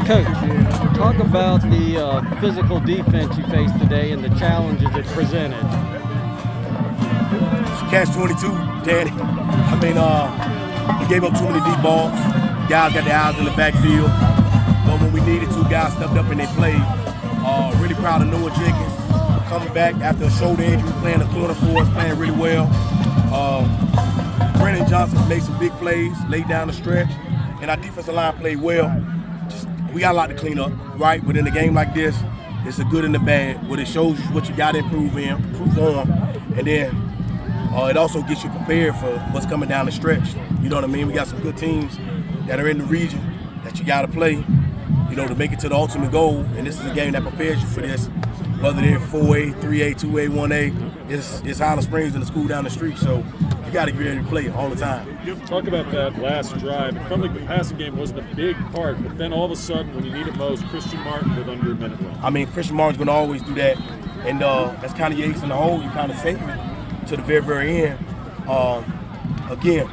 Coach, talk about the physical defense you faced today and the challenges it presented. Catch-22, Danny. I mean, we gave up too many deep balls. Guys got their eyes in the backfield. But when we needed to, guys stepped up and they played. Really proud of Noah Jenkins coming back after a shoulder injury, playing the corner for us, playing really well. Loren Johnson made some big plays, laid down the stretch, and our defensive line played well. We got a lot to clean up, right? But in a game like this, it's a good and a bad. But it shows you what you got to improve on, and then it also gets you prepared for what's coming down the stretch. You know what I mean? We got some good teams that are in the region that you got to play, you know, to make it to the ultimate goal. And this is a game that prepares you for this. Whether they're 4A, 3A, 2A, 1A, it's Highland Springs and the school down the street. So you got to get ready to play all the time. Talk about that last drive. It felt like the passing game wasn't a big part, but then all of a sudden, when you need it most, Christian Martin with under a minute left. I mean, Christian Martin's going to always do that. And that's kind of your ace in the hole. You kind of save it to the very, very end. Again,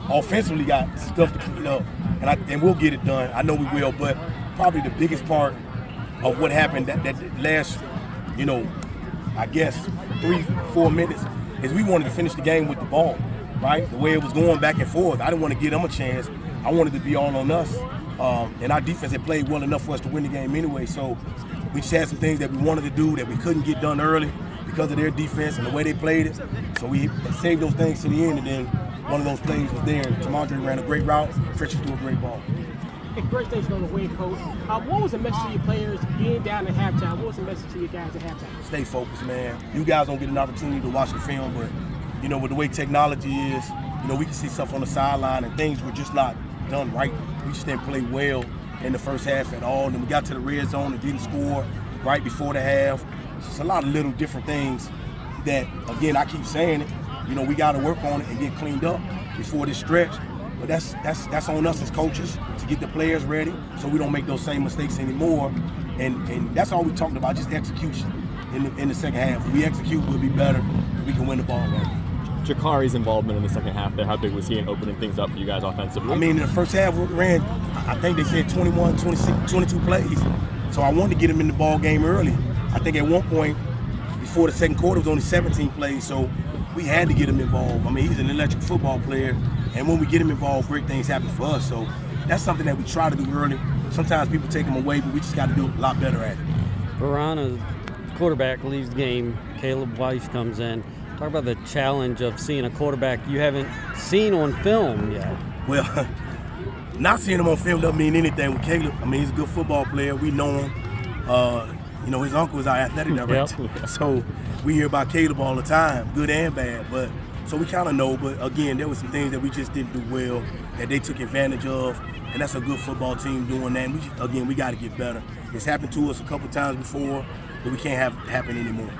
offensively got stuff to clean up, and we'll get it done. I know we will, but probably the biggest part of what happened that last, you know, I guess 3-4 minutes is we wanted to finish the game with the ball, right? The way it was going back and forth, I didn't want to give them a chance. I wanted to be all on us, and our defense had played well enough for us to win the game anyway. So we just had some things that we wanted to do that we couldn't get done early because of their defense and the way they played it. So we saved those things to the end, and then one of those plays was there. Tamandre ran a great route, Christian threw a great ball. Congratulations on the win, Coach. What was the message to your players being down at halftime? What was the message to your guys at halftime? Stay focused, man. You guys don't get an opportunity to watch the film, but, you know, with the way technology is, you know, we can see stuff on the sideline and things were just not done right. We just didn't play well in the first half at all. And then we got to the red zone and didn't score right before the half. It's just a lot of little different things that, again, I keep saying it, you know, we got to work on it and get cleaned up before this stretch. But that's on us as coaches to get the players ready so we don't make those same mistakes anymore. And that's all we talked about, just execution in the second half. If we execute, we'll be better. We can win the ball game. Jakari's involvement in the second half there, how big was he in opening things up for you guys offensively? I mean, in the first half, we ran, I think they said 21, 26, 22 plays. So I wanted to get him in the ball game early. I think at one point, before the second quarter, it was only 17 plays. So we had to get him involved. I mean, he's an electric football player. And when we get him involved, great things happen for us. So that's something that we try to do early. Sometimes people take him away, but we just got to do a lot better at it. Varina, quarterback, leaves the game. Caleb Weiss comes in. Talk about the challenge of seeing a quarterback you haven't seen on film yet. Well, not seeing him on film doesn't mean anything with Caleb. I mean, he's a good football player. We know him. You know, his uncle is our athletic director. Yep. So we hear about Caleb all the time, good and bad. But so we kind of know, but again, there were some things that we just didn't do well that they took advantage of, and that's a good football team doing that. And we got to get better. It's happened to us a couple times before, but we can't have it happen anymore.